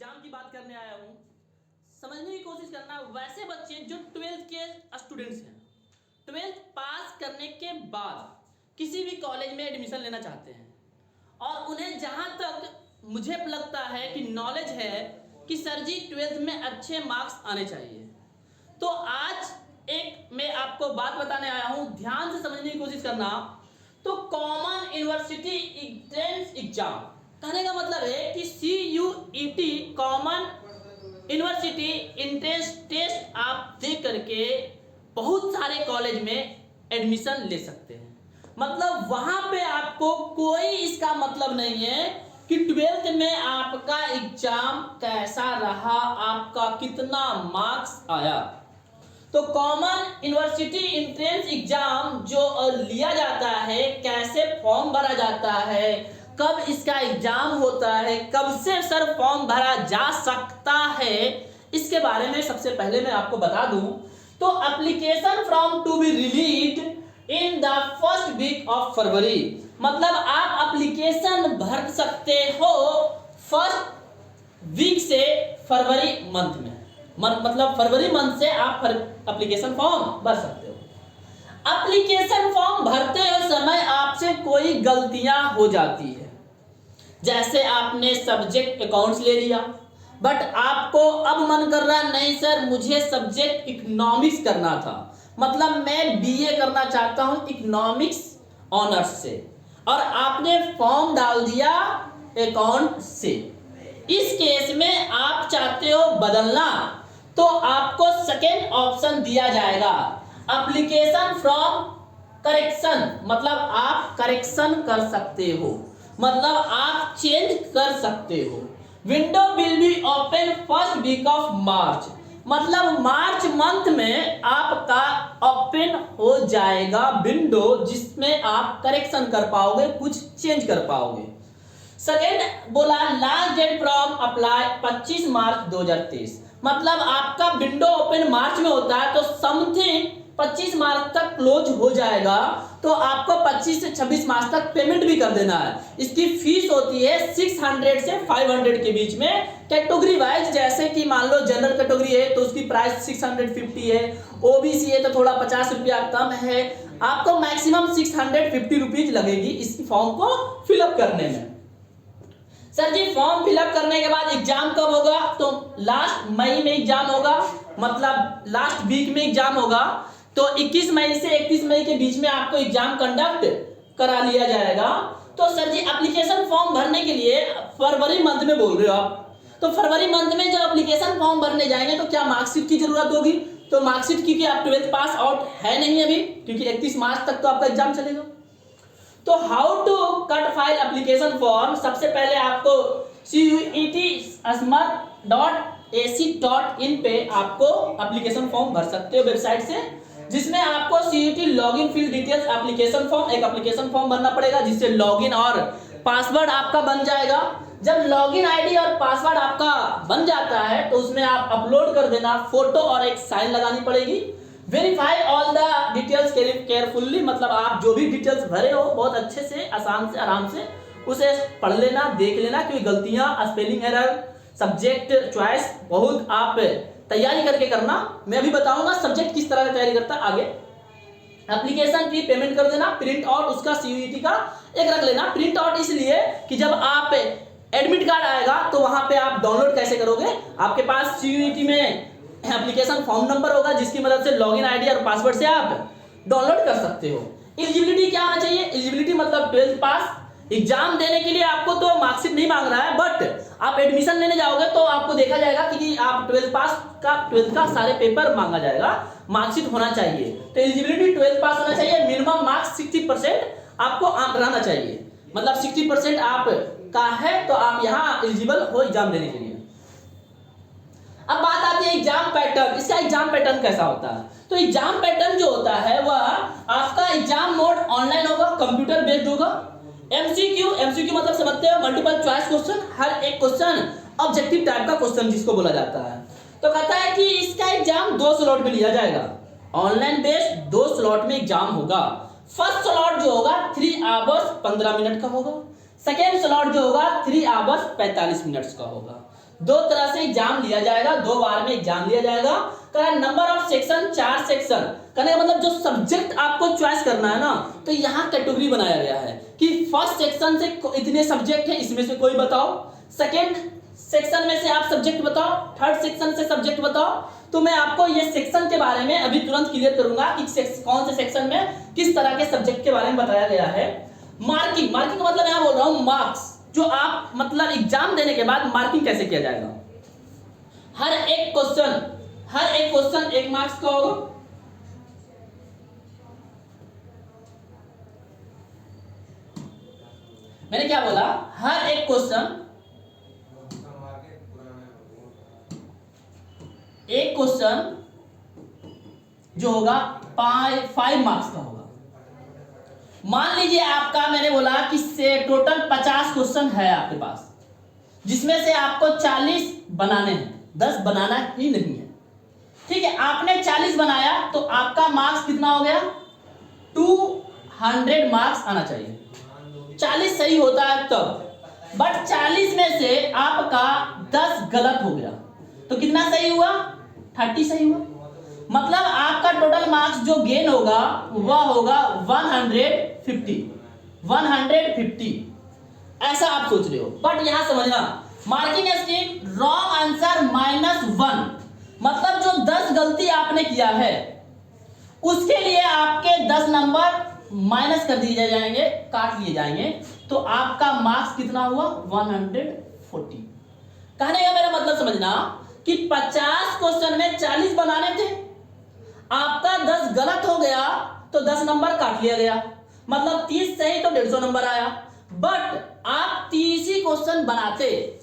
Exam की बात करने आया हूँ। समझने की कोशिश करना, वैसे बच्चे जो 12th के स्टूडेंट्स हैं, 12th पास करने के बाद किसी भी कॉलेज में एडमिशन लेना चाहते हैं और उन्हें जहाँ तक मुझे लगता है कि नॉलेज है कि सर जी 12th में अच्छे मार्क्स आने चाहिए, तो आज एक मैं आपको बात बताने आया हूँ, ध्यान से समझने की कोशिश करना। तो कॉमन यूनिवर्सिटी एंट्रेंस एग्जाम कहने का मतलब है कि CUET common university entrance test आप दे करके बहुत सारे कॉलेज में एडमिशन ले सकते हैं। मतलब वहां पे आपको कोई इसका मतलब नहीं है कि 12th में आपका एग्जाम कैसा रहा, आपका कितना मार्क्स आया। तो कॉमन यूनिवर्सिटी एंट्रेंस एग्जाम जो लिया जाता है, कैसे फॉर्म भरा जाता है, कब इसका एग्जाम होता है, कब से सर फॉर्म भरा जा सकता है, इसके बारे में सबसे पहले मैं आपको बता दूं। तो application form to be released in the first week of February, मतलब आप एप्लीकेशन भर सकते हो फर्स्ट वीक से फरवरी मंथ में, मतलब फरवरी मंथ से आप एप्लीकेशन फॉर्म भर सकते हो। एप्लीकेशन फॉर्म भरते समय आपसे कोई गलतियां हो जाती है, जैसे आपने सब्जेक्ट अकाउंट्स ले लिया, बट आपको अब मन कर रहा नहीं सर मुझे सब्जेक्ट इकोनॉमिक्स करना था, मतलब मैं BA करना चाहता हूं इकोनॉमिक्स ऑनर्स से, और आपने फॉर्म डाल दिया अकाउंट से। इस केस में आप चाहते हो बदलना, तो आपको सेकेंड ऑप्शन दिया जाएगा, एप्लीकेशन फ्रॉम करेक्शन, मतलब आप करेक्शन कर सकते हो, मतलब आप चेंज कर सकते हो। Window will be open first week of March, मतलब मार्च मंथ में आपका ओपन हो जाएगा विंडो, जिसमें आप करेक्शन कर पाओगे, कुछ चेंज कर पाओगे। सेकेंड बोला लास्ट डेट फ्रॉम अप्लाई 25 मार्च 2023, मतलब आपका विंडो ओपन मार्च में होता है तो समथिंग 25 मार्च तक क्लोज हो जाएगा, तो आपको 25 से 26 मार्च तक पेमेंट भी कर देना है। इसकी फीस होती है 600 से 500 के बीच में, कैटेगरी वाइज, जैसे कि मान लो जनरल कैटेगरी है तो उसकी प्राइस 650 है, OBC है तो थोड़ा 50 रुपया कम है, आपको मैक्सिमम 650 रुपीज लगेगी इस फॉर्म को फिलअप करने में। सर जी फॉर्म फिलअप करने के बाद एग्जाम कब होगा, तो लास्ट मई में एग्जाम होगा, मतलब लास्ट वीक में एग्जाम होगा, तो 21 मई से 31 मई के बीच में आपको एग्जाम कंडक्ट करा लिया जाएगा। तो सर जी एप्लीकेशन फॉर्म भरने के लिए फरवरी मंथ में बोल रहे हो आप, तो फरवरी मंथ में जब एप्लीकेशन फॉर्म भरने जाएंगे तो क्या मार्कशीट की जरूरत होगी, तो मार्कशीट क्योंकि आप 12th पास आउट है नहीं अभी, क्योंकि 31 मार्च तक तो आपका एग्जाम चलेगा। तो how to cut file application form, सबसे पहले आपको CUET-smart.ac.in पे आपको एप्लीकेशन फॉर्म भर सकते हो वेबसाइट से, जिसमें आपको CUET login field details application form, एक एप्लीकेशन फॉर्म भरना पड़ेगा जिससे लॉगिन और पासवर्ड आपका बन जाएगा। जब लॉगिन आईडी और पासवर्ड आपका बन जाता है तो उसमें आप अपलोड कर देना फोटो और एक साइन लगानी पड़ेगी। Verify all the details carefully, मतलब आप जो भी डिटेल्स भरे हो बहुत अच्छे से, आसान से, आराम से उसे पढ़ लेना, देख लेना, क्योंकि गलतियां, स्पेलिंग एरर, सब्जेक्ट चॉइस बहुत आप तैयारी करके करना। मैं अभी बताऊंगा सब्जेक्ट किस तरह से तैयारी करता है आगे। एप्लीकेशन की पेमेंट कर देना, प्रिंट आउट उसका CUET का एक रख लेना। प्रिंट आउट इसलिए कि जब आप एडमिट कार्ड आएगा तो वहां पे आप डाउनलोड कैसे करोगे, आपके पास CUET में एप्लीकेशन फॉर्म नंबर होगा जिसकी मदद से लॉगिन आईडी और पासवर्ड से आप डाउनलोड कर सकते हो। एलिजिबिलिटी क्या होना चाहिए, एलिजिबिलिटी मतलब 12th पास। एग्जाम देने के लिए आपको तो मार्कशीट नहीं मांग रहा है, बट आप एडमिशन लेने जाओगे तो आपको देखा जाएगा कि आप 12th का सारे पेपर मांगा जाएगा, मार्कशीट होना चाहिए। तो एलिजिबिलिटी 12th पास होना चाहिए, मिनिमम मार्क्स 60% आपको रहना चाहिए, मतलब 60% आप का है तो आप यहाँ एलिजिबल हो एग्जाम देने के लिए। अब बात आती है एग्जाम पैटर्न, इसका एग्जाम पैटर्न कैसा होता है। तो एग्जाम पैटर्न जो होता है वह आपका एग्जाम मोड ऑनलाइन होगा, कंप्यूटर बेस्ड होगा। MCQ मतलब समझते हो, मल्टीपल चॉइस क्वेश्चन, हर एक क्वेश्चन ऑब्जेक्टिव टाइप का क्वेश्चन जिसको बोला जाता है। तो कहता है कि इसका एग्जाम 2 स्लॉट में लिया जाएगा, ऑनलाइन बेस्ड 2 स्लॉट में एग्जाम होगा। फर्स्ट स्लॉट जो होगा 3 आवर्स 15 मिनट का होगा, सेकेंड स्लॉट जो होगा 3 आवर्स 45 मिनट्स का होगा। दो तरह से एग्जाम लिया जाएगा, 2 बार में एग्जाम लिया जाएगा। कह नंबर ऑफ सेक्शन 4 सेक्शन, कहने का मतलब जो सब्जेक्ट आपको चॉइस करना है ना, तो यहाँ कैटेगरी बनाया गया है कि फर्स्ट सेक्शन से इतने सब्जेक्ट हैं, इसमें से कोई बताओ, सेकेंड सेक्शन में से आप सब्जेक्ट बताओ, थर्ड सेक्शन से सब्जेक्ट बताओ। तो मैं आपको ये सेक्शन के बारे में अभी तुरंत क्लियर करूंगा कि कौन से सेक्शन में किस तरह के सब्जेक्ट के बारे में बताया गया है। मार्किंग, मार्किंग का मतलब यहां बोल रहा हूं मार्क्स, जो आप मतलब एग्जाम देने के बाद मार्किंग कैसे किया जाएगा। हर एक क्वेश्चन 1 मार्क्स का होगा। मैंने क्या बोला, हर एक क्वेश्चन जो होगा 5 मार्क्स का होगा। मान लीजिए आपका, मैंने बोला कि से टोटल 50 क्वेश्चन है आपके पास, जिसमें से आपको 40 बनाने हैं, 10 बनाना ही नहीं है। ठीक है, आपने 40 बनाया तो आपका मार्क्स कितना हो गया, 200 मार्क्स आना चाहिए। 40 सही होता है तब, बट 40 में से आपका 10 गलत हो गया तो कितना सही हुआ, 30 सही हुआ। मतलब आपका टोटल मार्क्स जो गेन होगा वह होगा 150। ऐसा आप सोच रहे हो, बट यहां समझना मार्किंग स्कीम रॉन्ग आंसर -1, मतलब जो 10 गलती आपने किया है उसके लिए आपके 10 नंबर माइनस कर दिए जाएंगे, काट लिए जाएंगे, तो आपका मार्क्स कितना हुआ, 140। कहने का मेरा मतलब समझना कि 50 क्वेश्चन में 40 बनाने थे, आपका 10 गलत हो गया तो 10 नंबर काट लिया गया, मतलब 30 सही तो 150 नंबर आया। बट आप 30 ही क्वेश्चन बनाते,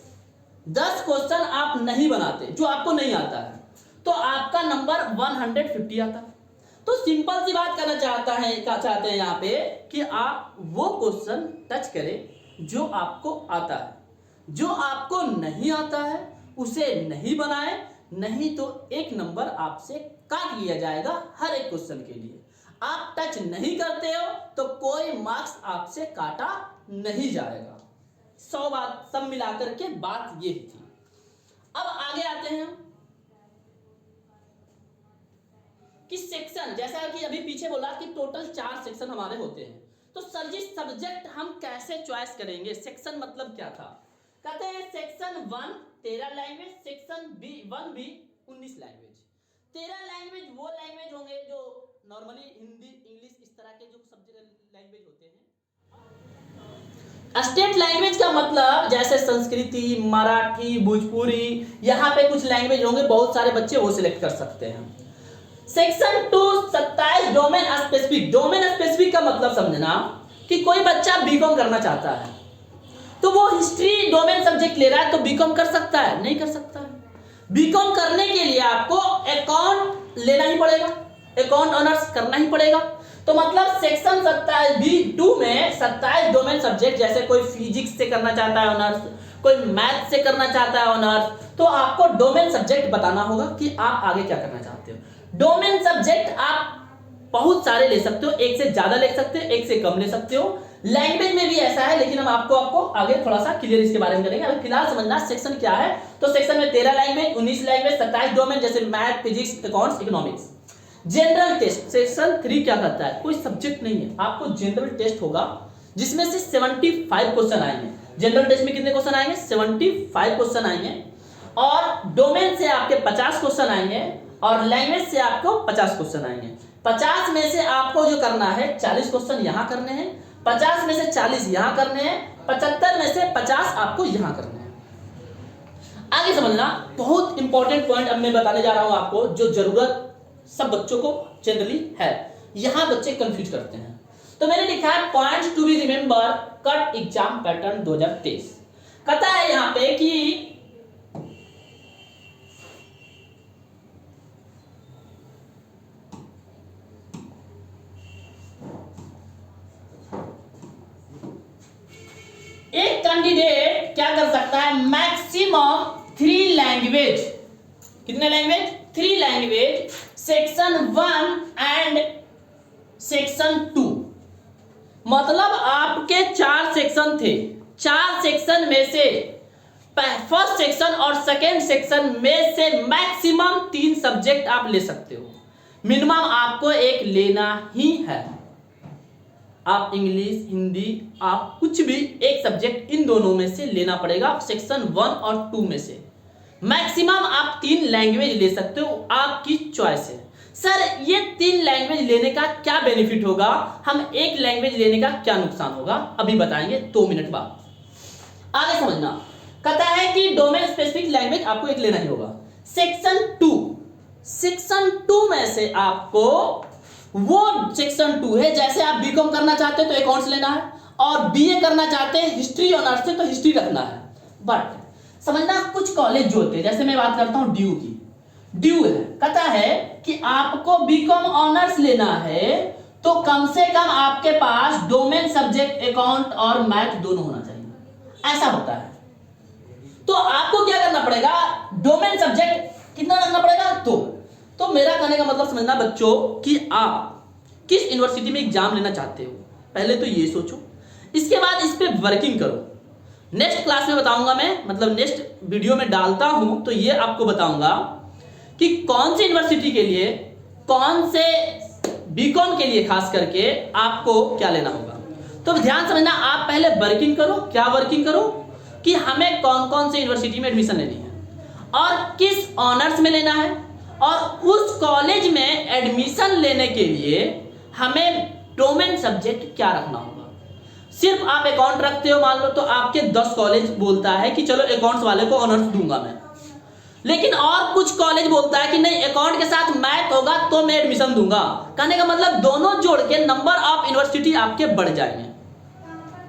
10 क्वेश्चन आप नहीं बनाते जो आपको नहीं आता है, तो आपका नंबर 150 आता। तो सिंपल सी बात करना चाहते हैं यहाँ पे कि आप वो क्वेश्चन टच करें जो आपको आता है, जो आपको नहीं आता है उसे नहीं बनाए, नहीं तो 1 नंबर आपसे काट लिया जाएगा हर एक क्वेश्चन के लिए। आप टच नहीं करते हो तो कोई मार्क्स आपसे काटा नहीं जाएगा। 100 बात सब मिलाकर के बात ये थी। अब आगे आते हैं कि सेक्शन, जैसा कि अभी पीछे बोला कि टोटल 4 सेक्शन हमारे होते हैं, तो सर जी सब्जेक्ट हम कैसे चॉइस करेंगे, सेक्शन मतलब क्या था। कहते हैं सेक्शन 1 13 लैंग्वेज, सेक्शन 1 भी 19 लैंग्वेज। 13 लैंग्वेज वो लैंग्वेज होंगे जो नॉर्मली हिंदी इंग्लिश इस तरह के जो सब्जेक्ट लैंग्वेज होते हैं। स्टेट लैंग्वेज का मतलब जैसे संस्कृति, मराठी, भोजपुरी, यहाँ पे कुछ लैंग्वेज होंगे, बहुत सारे बच्चे वो सिलेक्ट कर सकते हैं। Section 2 27 domain specific. Domain specific का मतलब समझना कि कोई बच्चा बीकॉम करना चाहता है तो वो हिस्ट्री डोमेन सब्जेक्ट ले रहा है तो बीकॉम कर सकता है, नहीं कर सकता है। बीकॉम करने के लिए आपको अकाउंट लेना ही पड़ेगा, अकाउंट ऑनर्स करना ही पड़ेगा। तो मतलब सेक्शन 27B2 में 27 डोमेन सब्जेक्ट, जैसे कोई फिजिक्स से करना चाहता है ऑनर्स, कोई मैथ से करना चाहता है ऑनर्स, तो आपको डोमेन सब्जेक्ट बताना होगा कि आप आगे क्या करना चाहते हो। डोमेन सब्जेक्ट आप बहुत सारे ले सकते हो, एक से ज्यादा ले सकते हो, एक से कम ले सकते हो। लैंग्वेज में भी ऐसा है, लेकिन हम आपको आगे थोड़ा सा क्लियर इसके बारे में करेंगे। अभी फिलहाल समझना सेक्शन क्या है। तो सेक्शन में 13 लैंग्वेज, 19 लैंग्वेज, 27 डोमेन जैसे math, physics, accounts, economics. General test section 3 क्या करता है, कोई सब्जेक्ट नहीं है, आपको जनरल टेस्ट होगा जिसमें से 75 क्वेश्चन आएंगे। जनरल टेस्ट में कितने क्वेश्चन आएंगे, 75 क्वेश्चन आएंगे, और डोमेन से आपके 50 क्वेश्चन आएंगे, और लैंग्वेज से आपको 50 क्वेश्चन आएंगे। 50 में से आपको जो करना है 40 क्वेश्चन यहां करने हैं, 50 में से 40 यहां करने हैं, 75 में से 50 आपको यहां करने हैं। आगे समझना, बहुत इंपॉर्टेंट पॉइंट अब मैं बताने जा रहा हूं आपको, जो जरूरत सब बच्चों को जनरली है, यहां बच्चे कंफ्यूज करते हैं। तो मैंने लिखा है points to be remember cut exam pattern 2023। कहता है यहां पे कि एक कैंडिडेट क्या कर सकता है, मैक्सिमम 3 लैंग्वेज, कितने language, 3 language, section 1 and section 2। मतलब आपके 4 सेक्शन थे, 4 सेक्शन में से फर्स्ट सेक्शन और सेकेंड सेक्शन में से मैक्सिमम 3 सब्जेक्ट आप ले सकते हो, मिनिमम आपको एक लेना ही है। आप इंग्लिश, हिंदी, आप कुछ भी एक सब्जेक्ट इन दोनों में से लेना पड़ेगा, सेक्शन 1 और 2 में से। मैक्सिमम आप 3 लैंग्वेज ले सकते हो, आपकी चॉइस है। सर ये 3 लैंग्वेज लेने का क्या बेनिफिट होगा, हम एक लैंग्वेज लेने का क्या नुकसान होगा, अभी बताएंगे 2 मिनट बाद। आगे समझना, कहता है कि डोमेन स्पेसिफिक लैंग्वेज आपको एक लेना ही होगा। सेक्शन 2 में से आपको वो सेक्शन 2 है, जैसे आप बीकॉम करना चाहते हो तो अकाउंट्स लेना है, और बीए करना चाहते हैं हिस्ट्री ऑनर्स से तो हिस्ट्री रखना है। बट समझना, कुछ कॉलेज जो होते हैं, जैसे मैं बात करता हूं ड्यू की, ड्यू है, कहता है कि आपको बीकॉम ऑनर्स लेना है तो कम से कम आपके पास डोमेन सब्जेक्ट अकाउंट और मैथ दोनों होना चाहिए, ऐसा होता है। तो आपको क्या करना पड़ेगा, डोमेन सब्जेक्ट कितना रखना पड़ेगा, तो मेरा कहने का मतलब समझना बच्चों कि आप किस यूनिवर्सिटी में एग्जाम लेना चाहते हो, पहले तो ये सोचो, इसके बाद इस पे वर्किंग करो। नेक्स्ट क्लास में बताऊंगा मैं, मतलब नेक्स्ट वीडियो में डालता हूं तो ये आपको बताऊंगा कि कौन सी यूनिवर्सिटी के लिए, कौन से बीकॉम के लिए खास करके आपको क्या लेना होगा। तो ध्यान समझना, आप पहले वर्किंग करो। क्या वर्किंग करो कि हमें कौन कौन से यूनिवर्सिटी में एडमिशन लेनी है और किस ऑनर्स में लेना है, और उस कॉलेज में एडमिशन लेने के लिए हमें डोमेन सब्जेक्ट क्या रखना होगा। सिर्फ आप अकाउंट रखते हो मान लो, तो आपके 10 कॉलेज बोलता है कि चलो अकाउंट्स वाले को ऑनर्स दूंगा मैं, लेकिन और कुछ कॉलेज बोलता है कि नहीं अकाउंट के साथ मैथ होगा तो मैं एडमिशन दूंगा। कहने का मतलब दोनों जोड़ के नंबर ऑफ यूनिवर्सिटी आपके बढ़ जाएंगे,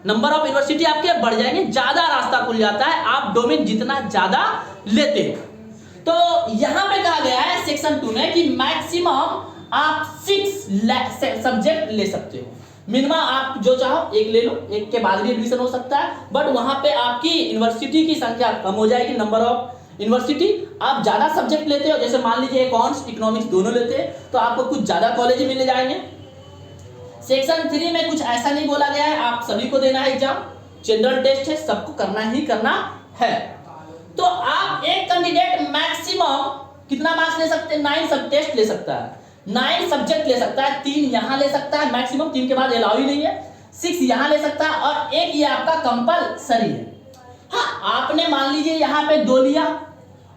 नंबर ऑफ यूनिवर्सिटी आपके बढ़ जाएंगे, ज्यादा रास्ता खुल जाता है आप डोमेन जितना ज्यादा लेते हो। तो यहां पे कहा गया है सेक्शन 2 में कि मैक्सिमम आप 6 सब्जेक्ट ले सकते हो, मिनिमम आप जो चाहो एक ले लो, एक के बाद भी एडमिशन हो सकता है, बट वहां पे आपकी यूनिवर्सिटी की संख्या कम हो जाएगी, नंबर ऑफ यूनिवर्सिटी। आप ज्यादा सब्जेक्ट लेते हो, जैसे मान लीजिए अकाउंट्स इकोनॉमिक्स दोनों लेते हैं तो आपको कुछ ज्यादा कॉलेज मिल जाएंगे। सेक्शन 3 में कुछ ऐसा नहीं बोला गया है, आप सभी को देना है एग्जाम, जनरल टेस्ट है, सबको करना ही करना है। तो आप एक कैंडिडेट मैक्सिमम कितना मार्क्स ले सकते हैं, 9 सब टेस्ट ले सकता है, 9 सब्जेक्ट ले सकता है, 3 यहां ले सकता है मैक्सिमम, 3 के बाद अलाउ ही नहीं है, 6 यहां ले सकता है और एक ये आपका कंपलसरी है। हाँ, आपने मान लीजिए यहाँ पे 2 लिया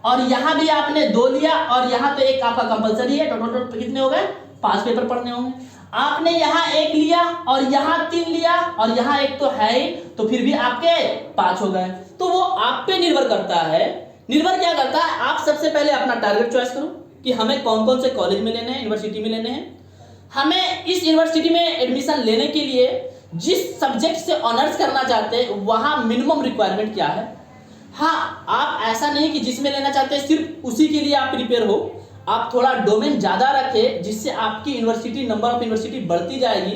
और यहाँ भी आपने 2 लिया और यहाँ तो एक आपका कंपलसरी है, टोटल कितने हो गए, 5 पेपर पढ़ने होंगे। आपने यहाँ 1 लिया और यहाँ 3 लिया और यहाँ 1 तो है ही, तो फिर भी आपके 5 हो गए। तो वो आप पे निर्भर करता है, निर्भर क्या करता है, आप सबसे पहले अपना टारगेट चॉइस करो कि हमें कौन कौन से कॉलेज में लेने हैं, यूनिवर्सिटी में लेने हैं, हमें इस यूनिवर्सिटी में एडमिशन लेने के लिए जिस सब्जेक्ट से ऑनर्स करना चाहते हैं वहां मिनिमम रिक्वायरमेंट क्या है। हाँ, आप ऐसा नहीं कि जिसमें लेना चाहते हैं सिर्फ उसी के लिए आप प्रिपेयर हो, आप थोड़ा डोमेन ज्यादा रखें जिससे आपकी यूनिवर्सिटी, नंबर ऑफ यूनिवर्सिटी बढ़ती जाएगी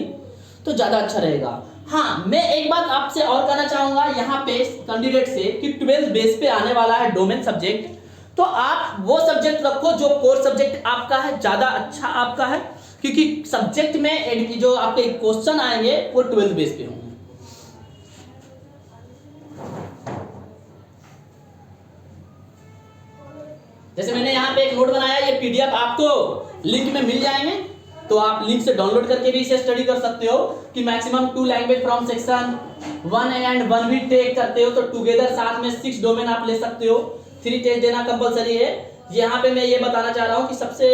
तो ज्यादा अच्छा रहेगा। हाँ, मैं एक बात आपसे और कहना चाहूंगा यहाँ पे कैंडिडेट से कि 12th बेस पे आने वाला है डोमेन सब्जेक्ट, तो आप वो सब्जेक्ट रखो जो कोर सब्जेक्ट आपका है, ज्यादा अच्छा आपका है, क्योंकि सब्जेक्ट में जो आपके क्वेश्चन आएंगे वो 12th बेस पे होंगे। जैसे मैंने यहाँ पे एक नोट बनाया, ये पीडीएफ आपको लिंक में मिल जाएंगे, तो आप लिंक से डाउनलोड करके भी इसे स्टडी कर सकते हो कि maximum 2 language from section 1 and 1 भी टेक करते हो तो टुगेदर साथ में 6 डोमेन आप ले सकते हो। 3 टेस्ट देना कंपलसरी है। यहाँ पे मैं ये बताना चाह रहा हूँ कि सबसे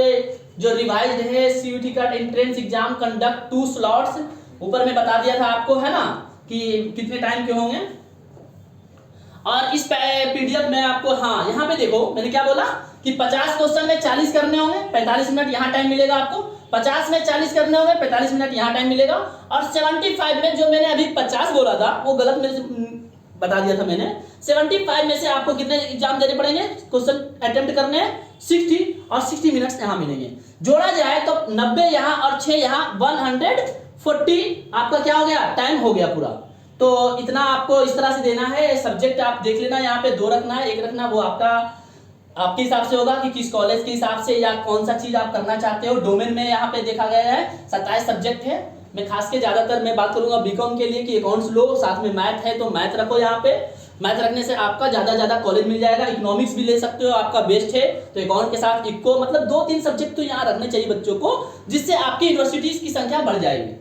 जो रिवाइज्ड है सीयूटी का एंट्रेंस एग्जाम कंडक्ट 2 स्लॉट्स, ऊपर में बता दिया था आपको, है ना, कि कितने टाइम के होंगे। और इस पीडीएफ में आपको, हाँ यहाँ पे देखो मैंने क्या बोला कि 50 क्वेश्चन में 40 करने होंगे, 45 मिनट यहाँ टाइम मिलेगा आपको, 50 में 40 करने होंगे, 45 मिनट यहाँ टाइम मिलेगा, और 75 में जो मैंने अभी 50 बोला था वो गलत मेरे से बता दिया था मैंने, 75 में से आपको कितने एग्जाम देने पड़ेंगे, क्वेश्चन अटेम्प्ट करने हैं 60 और 60 मिनट्स यहाँ मिलेंगे। जोड़ा जाए तो 90 यहाँ और 6 यहाँ 140 आपका क्या हो गया, टाइम हो गया पूरा। तो इतना आपको इस तरह से देना है। सब्जेक्ट आप देख लेना, यहाँ पे 2 रखना है, 1 रखना, वो आपके हिसाब से होगा कि किस कॉलेज के हिसाब से या कौन सा चीज आप करना चाहते हो। डोमेन में यहाँ पे देखा गया है 27 सब्जेक्ट है। मैं खास के ज्यादातर मैं बात करूंगा बीकॉम के लिए कि अकाउंट्स लो, साथ में मैथ है तो मैथ रखो यहाँ पे, मैथ रखने से आपका ज़्यादा कॉलेज मिल जाएगा। इकोनॉमिक्स भी ले सकते हो, आपका बेस्ट है। तो अकाउंट के साथ इको, मतलब 2-3 सब्जेक्ट तो यहाँ रखने चाहिए बच्चों को, जिससे आपकी यूनिवर्सिटीज़ की संख्या बढ़ जाएगी।